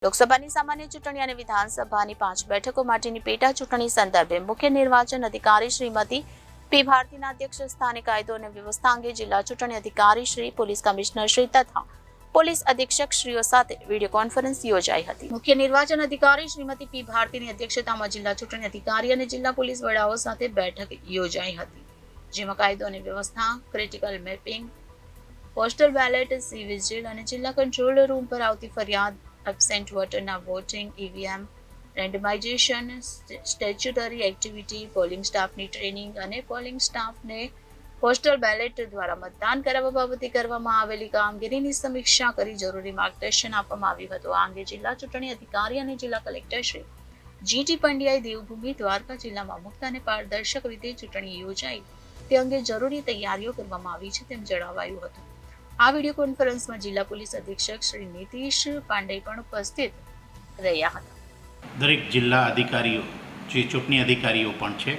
લોકસભાની સામાન્ય ચૂંટણી અને વિધાનસભાની 5 બેઠકો માટેની પેટા ચૂંટણી સંદર્ભે મુખ્ય નિર્વાચન અધિકારી શ્રીમતી પી ભારતીના અધ્યક્ષ સ્થાને કાયદો અને વ્યવસ્થા અંગે જિલ્લા ચૂંટણી અધિકારી શ્રી, પોલીસ કમિશનર શ્રી તથા પોલીસ અધિક્ષક શ્રીઓ સાથે વિડીયો કોન્ફરન્સ યોજાઈ હતી। મુખ્ય નિર્વાચન અધિકારી શ્રીમતી પી ભારતીની અધ્યક્ષતામાં જિલ્લા ચૂંટણી અધિકારી અને જિલ્લા પોલીસ વડાઓ સાથે બેઠક યોજાઈ હતી, જેમાં કાયદો અને વ્યવસ્થા, critical mapping, postal ballot, C vigil અને જિલ્લા કંટ્રોલ રૂમ પર આવતી ફરિયાદ, એબસેન્ટ વોટરના voting, EVM, randomization, statutory activity, polling સ્ટાફની ટ્રેનિંગ અને પોલિંગ સ્ટાફને પોસ્ટલ બેલેટ દ્વારા મતદાન કરાવવા બાબતે કરવામાં આવેલી કામગીરીની સમીક્ષા કરી જરૂરી માર્ગદર્શન આપવામાં આવ્યું હતું। આ અંગે જિલ્લા ચૂંટણી અધિકારી અને જિલ્લા કલેક્ટર શ્રી જી.ટી. પંડ્યાએ દેવભૂમિ દ્વારકા જિલ્લામાં મુક્ત અને પારદર્શક રીતે ચૂંટણી યોજાઈ તે અંગે જરૂરી તૈયારીઓ કરવામાં આવી છે તેમ જણાવાયું હતું। આ વિડીયો કોન્ફરન્સમાં જિલ્લા પોલીસ અધિક્ષક શ્રી નીતિશ પાંડે પણ ઉપસ્થિત રહ્યા હતા। દરેક જિલ્લા અધિકારીઓ જે ચૂંટણી અધિકારીઓ પણ છે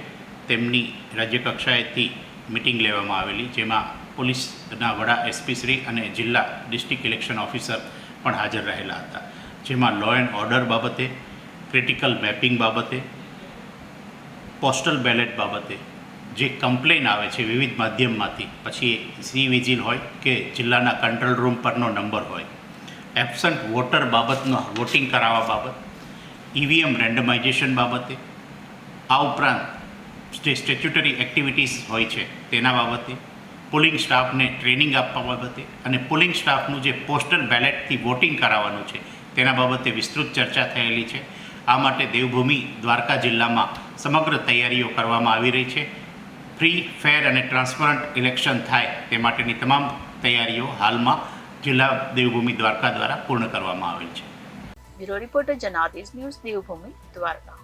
તેમની રાજ્ય કક્ષાએથી મિટિંગ લેવામાં આવેલી, જેમાં પોલીસના વડા એસપી શ્રી અને જિલ્લા ડિસ્ટ્રિક્ટ ઇલેક્શન ઓફિસર પણ હાજર રહેલા હતા, જેમાં લો એન્ડ ઓર્ડર બાબતે, ક્રિટિકલ મેપિંગ બાબતે, પોસ્ટલ બેલેટ બાબતે જે કમ્પ્લેન આવે છે વિવિધ માધ્યમમાંથી, પછી સી વિજિલ હોય કે જિલ્લાના કંટ્રોલ રૂમ પરનો નંબર હોય, એબસન્ટ વોટર બાબતનો વોટિંગ કરાવવા બાબત, ઈવીએમ રેન્ડમાઇઝેશન બાબતે, આ ઉપરાંત જે સ્ટેચ્યુટરી એક્ટિવિટીઝ હોય છે તેના બાબતે, પોલિંગ સ્ટાફને ટ્રેનિંગ આપવા બાબતે અને પોલિંગ સ્ટાફનું જે પોસ્ટલ બેલેટથી વોટિંગ કરાવવાનું છે તેના બાબતે વિસ્તૃત ચર્ચા થયેલી છે। આ માટે દેવભૂમિ દ્વારકા જિલ્લામાં સમગ્ર તૈયારીઓ કરવામાં આવી રહી છે। ફ્રી, ફેર અને ટ્રાન્સપરન્ટ ઇલેક્શન થાય તે માટેની તમામ તૈયારીઓ હાલમાં જિલ્લા દેવભૂમિ દ્વારકા દ્વારા પૂર્ણ કરવામાં આવેલ છે। Bureau reporter Janadesh news, Devbhumi Dwarka.